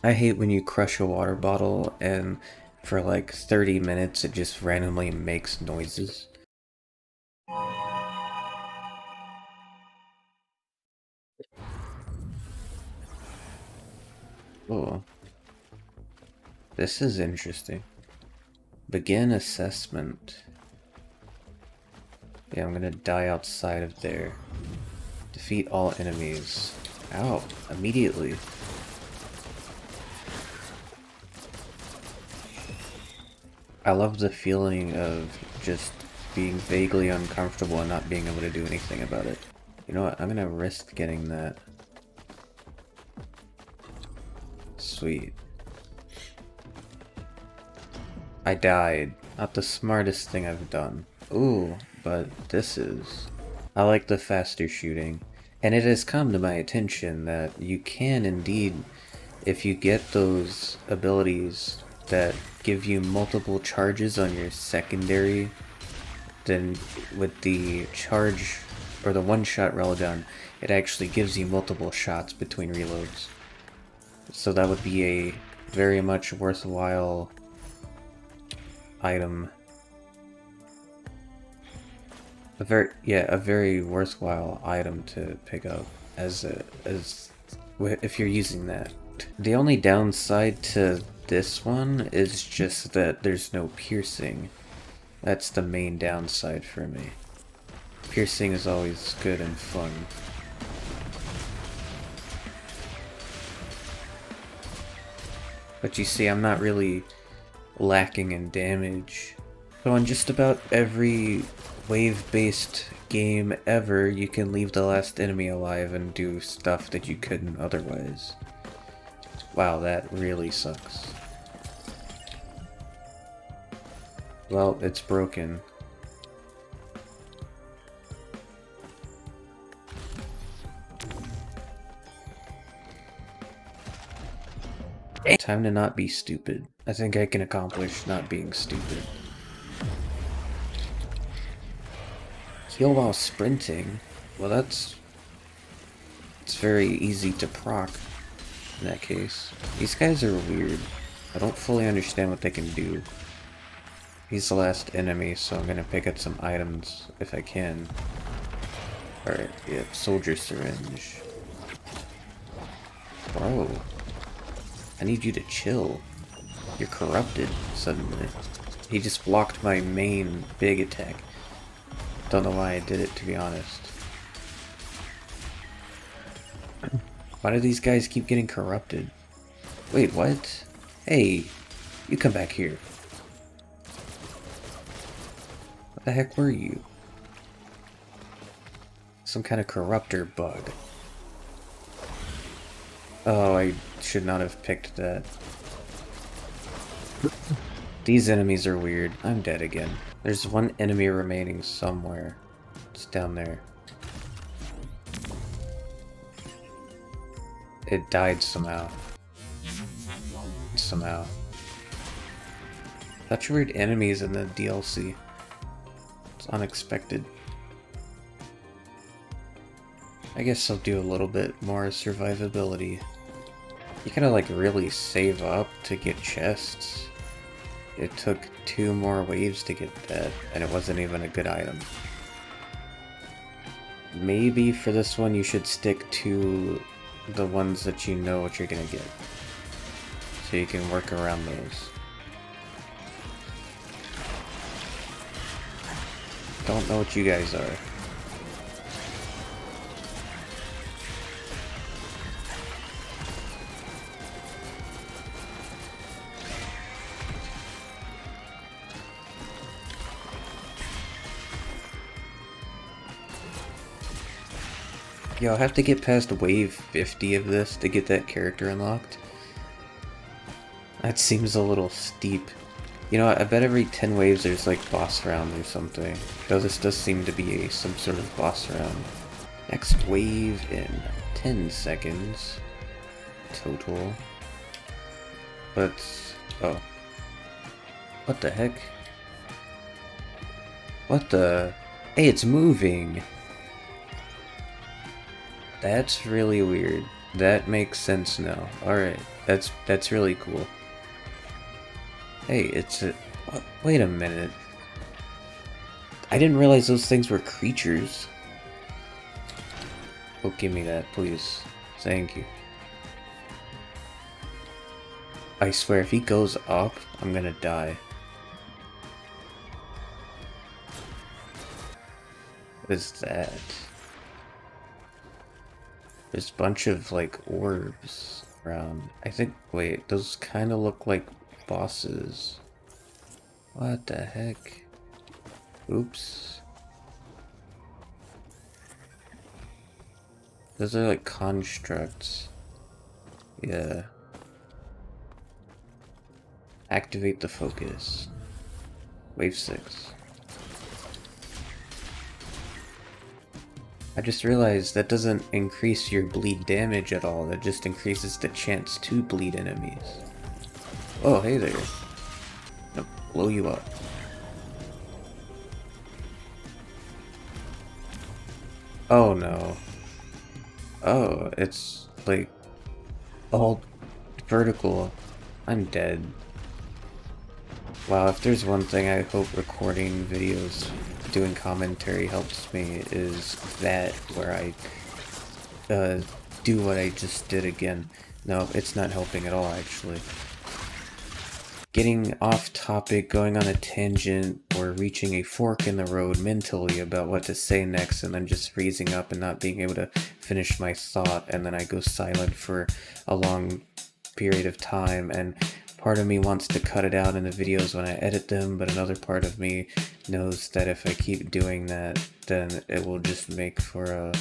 I hate when you crush a water bottle and for like 30 minutes it just randomly makes noises. Oh, this is interesting. Begin assessment. Yeah, I'm gonna die outside of there. Defeat all enemies. Ow, immediately. I love the feeling of just being vaguely uncomfortable and not being able to do anything about it. You know what, I'm gonna risk getting that. Sweet. I died. Not the smartest thing I've done. Ooh, but this is... I like the faster shooting. And it has come to my attention that you can indeed, if you get those abilities that give you multiple charges on your secondary, then with the charge, or the one-shot reload, it actually gives you multiple shots between reloads. So that would be a very much worthwhile item. A very worthwhile item to pick up if you're using that. The only downside to this one is just that there's no piercing. That's the main downside for me. Piercing is always good and fun. But you see, I'm not really lacking in damage. So on just about every wave-based game ever, you can leave the last enemy alive and do stuff that you couldn't otherwise. Wow, that really sucks. Well, it's broken. Time to not be stupid. I think I can accomplish not being stupid. Heal while sprinting? Well, it's very easy to proc in that case. These guys are weird. I don't fully understand what they can do. He's the last enemy, so I'm gonna pick up some items if I can. Alright, yeah, soldier syringe. Bro, I need you to chill. You're corrupted, suddenly. He just blocked my main big attack. Don't know why I did it, to be honest. Why do these guys keep getting corrupted? Wait, what? Hey, you come back here. What the heck were you? Some kind of corruptor bug. Oh, I should not have picked that. These enemies are weird. I'm dead again. There's one enemy remaining somewhere. It's down there. It died somehow. Such weird enemies in the DLC. It's unexpected. I guess I'll do a little bit more survivability. You gotta like really save up to get chests. It took 2 more waves to get that, and it wasn't even a good item. Maybe for this one you should stick to the ones that you know what you're gonna get. So you can work around those. Don't know what you guys are. Yo, I'll have to get past wave 50 of this to get that character unlocked. That seems a little steep. You know what, I bet every 10 waves there's like boss round or something. Though this does seem to be some sort of boss round. Next wave in 10 seconds. Total. But... oh. What the heck? What the... Hey, it's moving! That's really weird. That makes sense now. Alright. That's really cool. Hey, it's a... Wait a minute. I didn't realize those things were creatures. Oh, give me that, please. Thank you. I swear, if he goes up, I'm gonna die. What is that? There's a bunch of, like, orbs around. I think... Wait, those kind of look like bosses. What the heck? Oops. Those are like constructs. Yeah. Activate the focus. Wave 6. I just realized that doesn't increase your bleed damage at all. That just increases the chance to bleed enemies. Oh, hey there. I'll blow you up. Oh no. Oh, it's like all vertical. I'm dead. Wow, if there's one thing I hope recording videos, doing commentary helps me, is that where I do what I just did again. No, it's not helping at all, actually. Getting off topic, going on a tangent, or reaching a fork in the road mentally about what to say next, and then just freezing up and not being able to finish my thought, and then I go silent for a long period of time, and part of me wants to cut it out in the videos when I edit them, but another part of me knows that if I keep doing that, then it will just make for a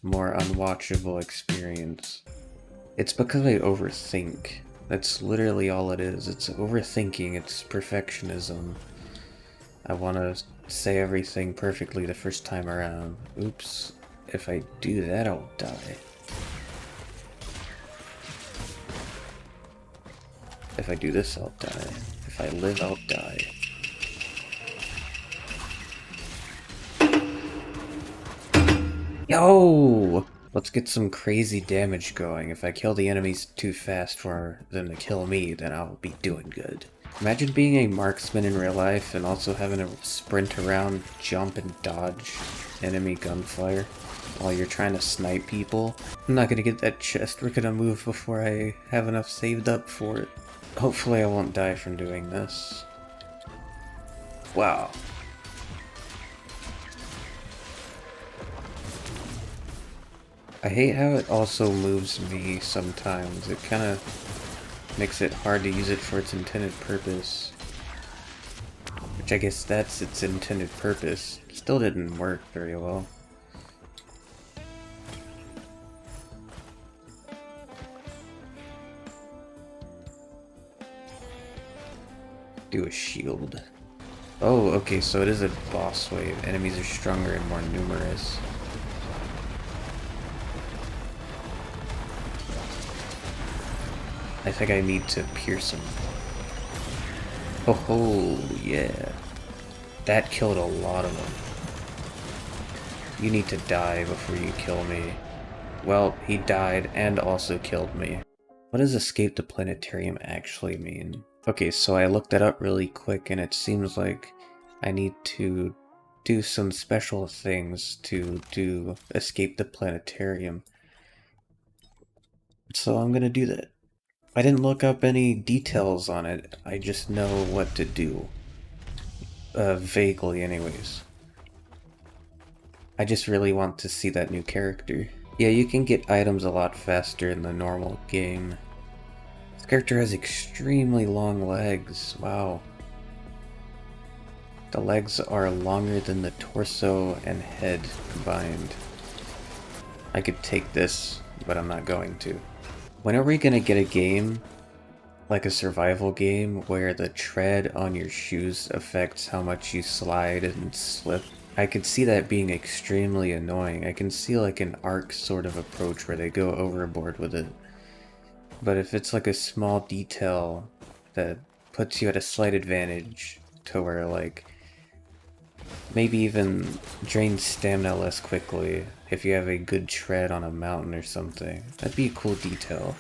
more unwatchable experience. It's because I overthink. That's literally all it is. It's overthinking, it's perfectionism. I want to say everything perfectly the first time around. Oops. If I do that, I'll die. If I do this, I'll die. If I live, I'll die. Yo! Let's get some crazy damage going. If I kill the enemies too fast for them to kill me, then I'll be doing good. Imagine being a marksman in real life and also having to sprint around, jump, and dodge enemy gunfire while you're trying to snipe people. I'm not gonna get that chest. We're gonna move before I have enough saved up for it. Hopefully I won't die from doing this. Wow. I hate how it also moves me sometimes. It kind of makes it hard to use it for its intended purpose. Which I guess that's its intended purpose. Still didn't work very well. Do a shield. Oh, okay, so it is a boss wave. Enemies are stronger and more numerous. I think I need to pierce him. Oh, yeah. That killed a lot of them. You need to die before you kill me. Well, he died and also killed me. What does escape the planetarium actually mean? Okay, so I looked that up really quick and it seems like I need to do some special things to do escape the planetarium. So I'm gonna do that. I didn't look up any details on it, I just know what to do. Vaguely anyways. I just really want to see that new character. Yeah, you can get items a lot faster in the normal game. This character has extremely long legs, wow. The legs are longer than the torso and head combined. I could take this, but I'm not going to. When are we gonna get a game, like a survival game, where the tread on your shoes affects how much you slide and slip? I could see that being extremely annoying. I can see like an Ark sort of approach where they go overboard with it. But if it's like a small detail that puts you at a slight advantage to where like maybe even drains stamina less quickly if you have a good tread on a mountain or something. That'd be a cool detail.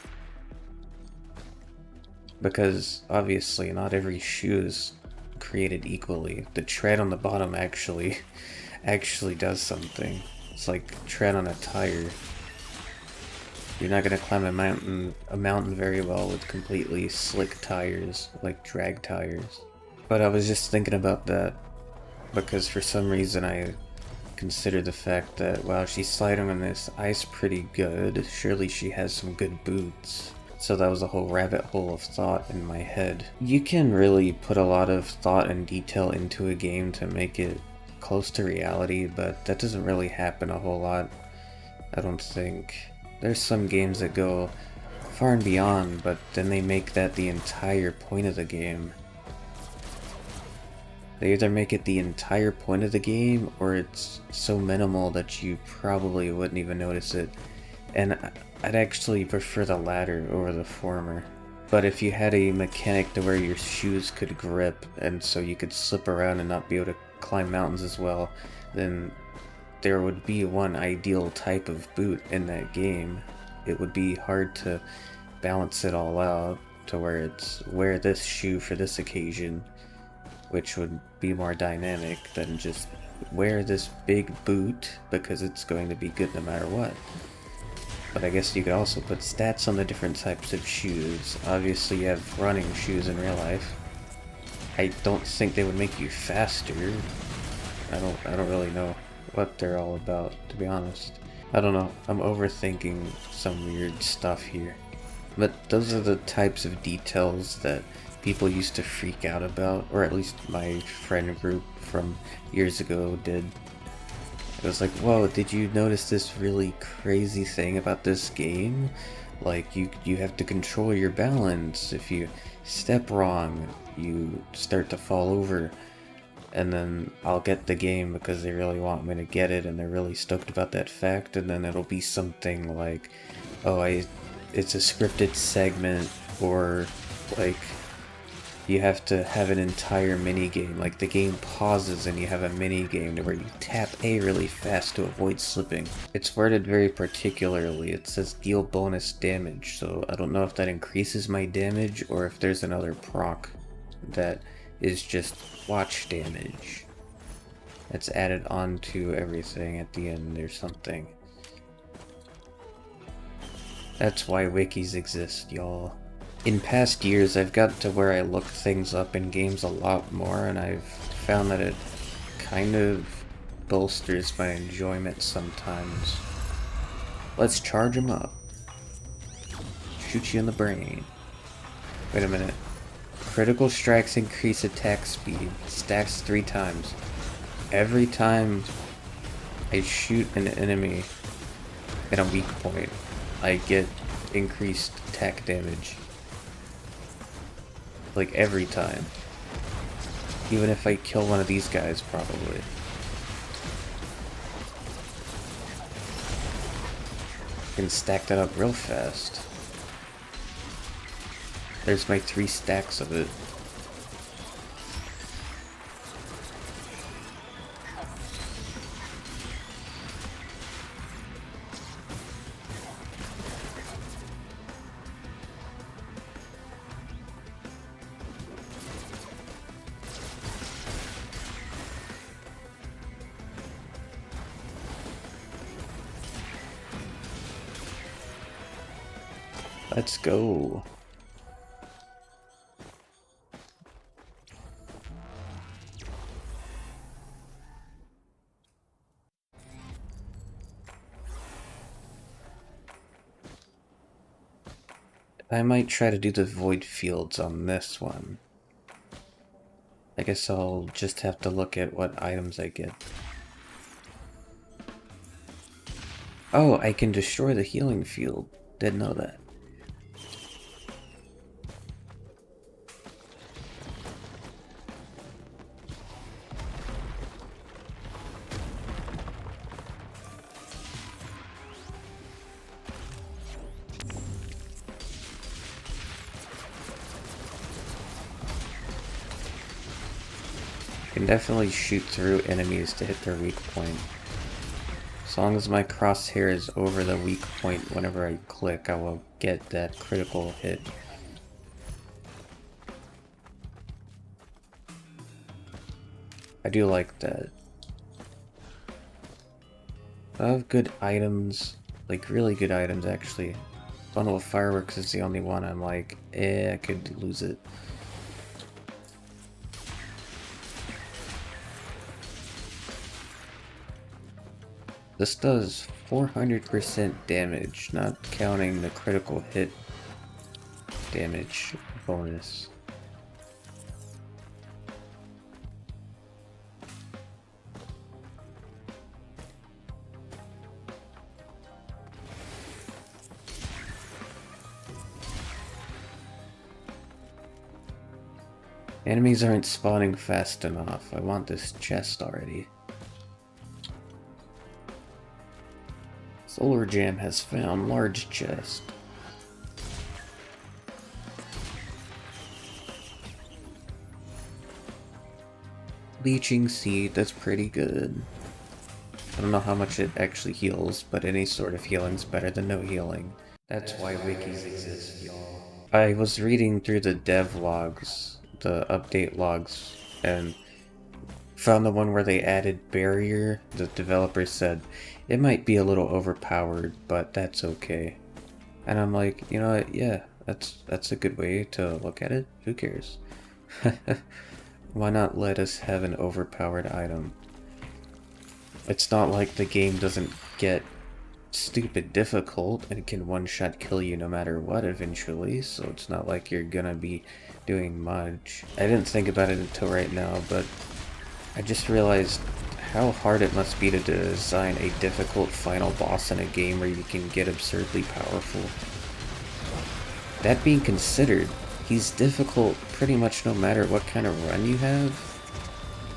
because obviously not every shoe is created equally. The tread on the bottom actually does something. It's like tread on a tire. You're not gonna climb a mountain very well with completely slick tires, like drag tires. But I was just thinking about that because for some reason I consider the fact that, wow, she's sliding on this ice pretty good. Surely she has some good boots. So that was a whole rabbit hole of thought in my head. You can really put a lot of thought and detail into a game to make it close to reality, but that doesn't really happen a whole lot, I don't think. There's some games that go far and beyond, but then they make that the entire point of the game. They either make it the entire point of the game, or it's so minimal that you probably wouldn't even notice it. And I'd actually prefer the latter over the former. But if you had a mechanic to where your shoes could grip, and so you could slip around and not be able to climb mountains as well, then there would be one ideal type of boot in that game. It would be hard to balance it all out to where it's wear this shoe for this occasion, which would be more dynamic than just wear this big boot because it's going to be good no matter what. But I guess you could also put stats on the different types of shoes. Obviously you have running shoes in real life. I don't think they would make you faster. I don't really know what they're all about, to be honest. I don't know, I'm overthinking some weird stuff here. But those are the types of details that people used to freak out about, or at least my friend group from years ago did. It was like, whoa, did you notice this really crazy thing about this game? Like, you have to control your balance. If you step wrong, you start to fall over. And then I'll get the game because they really want me to get it and they're really stoked about that fact, and then it'll be something like, oh, it's a scripted segment, or like you have to have an entire mini game, like the game pauses and you have a mini game where you tap A really fast to avoid slipping. It's worded very particularly. It says deal bonus damage, so I don't know if that increases my damage or if there's another proc that is just watch damage that's added onto everything at the end or something. That's why wikis exist, y'all. In past years, I've got to where I look things up in games a lot more, and I've found that it kind of bolsters my enjoyment sometimes. Let's charge him up. Shoot you in the brain. Wait a minute. Critical strikes increase attack speed. Stacks 3 times. Every time I shoot an enemy at a weak point, I get increased attack damage. Like every time. Even if I kill one of these guys, probably. I can stack that up real fast. There's my 3 stacks of it. Let's go. I might try to do the void fields on this one. I guess I'll just have to look at what items I get. Oh, I can destroy the healing field. Didn't know that. Can definitely shoot through enemies to hit their weak point. As long as my crosshair is over the weak point whenever I click, I will get that critical hit. I do like that. I have good items, like really good items actually. Bundle of fireworks is the only one I'm like, I could lose it. This does 400% damage, not counting the critical hit damage bonus. Enemies aren't spawning fast enough. I want this chest already. SolarJam has found large chest. Leeching seed, that's pretty good. I don't know how much it actually heals, but any sort of healing's better than no healing. That's why wikis exist, y'all. I was reading through the dev logs, the update logs, and found the one where they added barrier. The developer said it might be a little overpowered, but that's okay. And I'm like, you know what, yeah, that's a good way to look at it. Who cares? Why not let us have an overpowered item? It's not like the game doesn't get stupid difficult and can one-shot kill you no matter what eventually, so it's not like you're gonna be doing much. I didn't think about it until right now, but I just realized how hard it must be to design a difficult final boss in a game where you can get absurdly powerful. That being considered, he's difficult pretty much no matter what kind of run you have,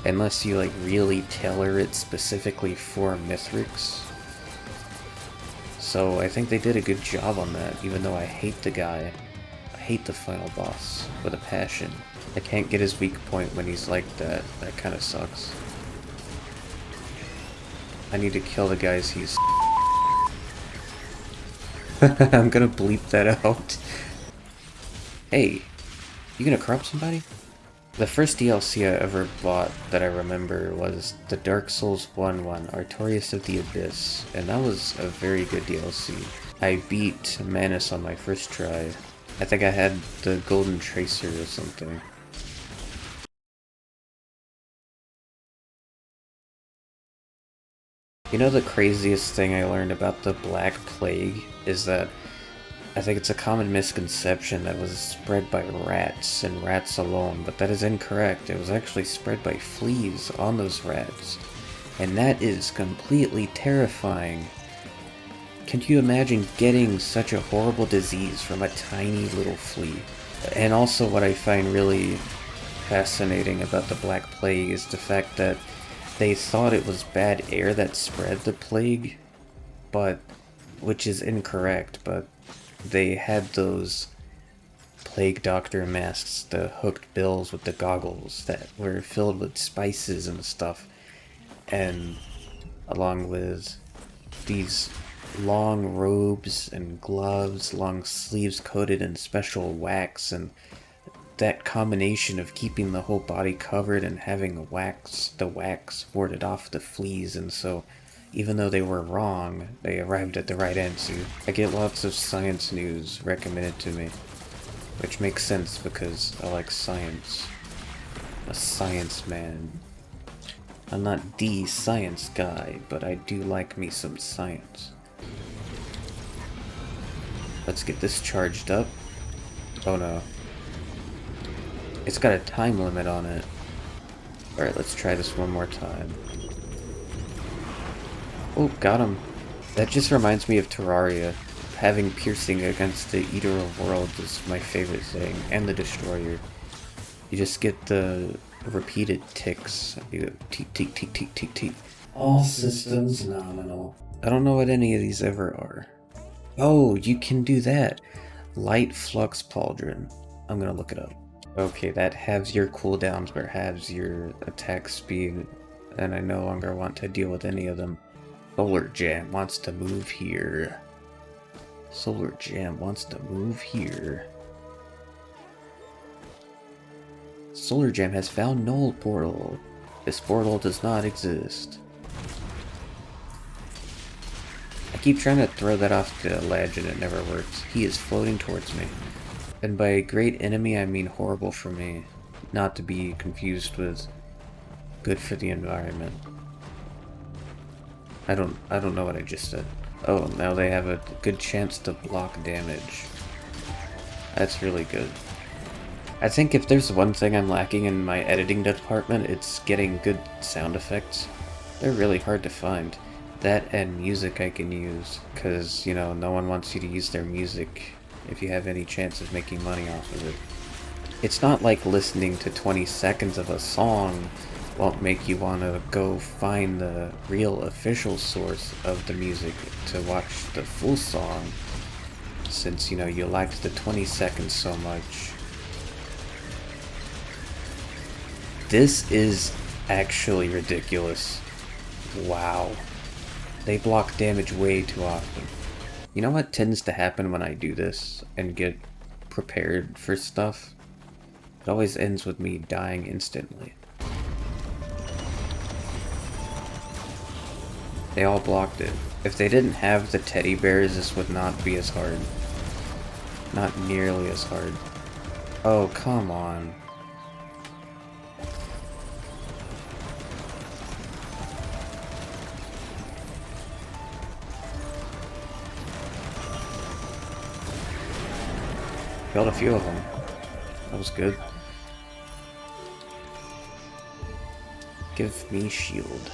unless you like really tailor it specifically for Mithrix. So I think they did a good job on that, even though I hate the guy. I hate the final boss with a passion. I can't get his weak point when he's like that. That kind of sucks. I need to kill the guys he's... I'm gonna bleep that out. Hey, you gonna corrupt somebody? The first DLC I ever bought that I remember was the Dark Souls 1 Artorias of the Abyss, and that was a very good DLC. I beat Manus on my first try. I think I had the Golden Tracer or something. You know, the craziest thing I learned about the Black Plague is that I think it's a common misconception that it was spread by rats and rats alone, but that is incorrect. It was actually spread by fleas on those rats. And that is completely terrifying. Can you imagine getting such a horrible disease from a tiny little flea? And also what I find really fascinating about the Black Plague is the fact that they thought it was bad air that spread the plague, which is incorrect, but they had those plague doctor masks, the hooked bills with the goggles that were filled with spices and stuff, and along with these long robes and gloves, long sleeves coated in special wax, and that combination of keeping the whole body covered and having the wax warded off the fleas, and so even though they were wrong, they arrived at the right answer. I get lots of science news recommended to me, which makes sense because I like science. I'm a science man. I'm not the science guy, but I do like me some science. Let's get this charged up. Oh no. It's got a time limit on it. Alright, let's try this one more time. Oh, got him. That just reminds me of Terraria. Having piercing against the Eater of Worlds is my favorite thing, and the Destroyer. You just get the repeated ticks. You go tick, tick, tick, tick, tick, tick. All systems nominal. I don't know what any of these ever are. Oh, you can do that. Light Flux Pauldron. I'm gonna look it up. Okay, that halves your cooldowns, but halves your attack speed, and I no longer want to deal with any of them. SolarJam wants to move here. SolarJam wants to move here. SolarJam has found Null Portal. This portal does not exist. I keep trying to throw that off the ledge and it never works. He is floating towards me. And by great enemy, I mean horrible for me. Not to be confused with good for the environment. I don't know what I just said. Oh, now they have a good chance to block damage. That's really good. I think if there's one thing I'm lacking in my editing department, it's getting good sound effects. They're really hard to find. That and music I can use, because, you know, no one wants you to use their music if you have any chance of making money off of it. It's not like listening to 20 seconds of a song won't make you want to go find the real official source of the music to watch the full song, since, you know, you liked the 20 seconds so much. This is actually ridiculous. Wow. They block damage way too often. You know what tends to happen when I do this and get prepared for stuff? It always ends with me dying instantly. They all blocked it. If they didn't have the teddy bears, this would not be as hard. Not nearly as hard. Oh, come on. Killed a few of them. That was good. Give me shield.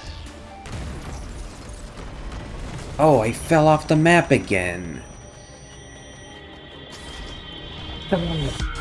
Oh, I fell off the map again! Come on.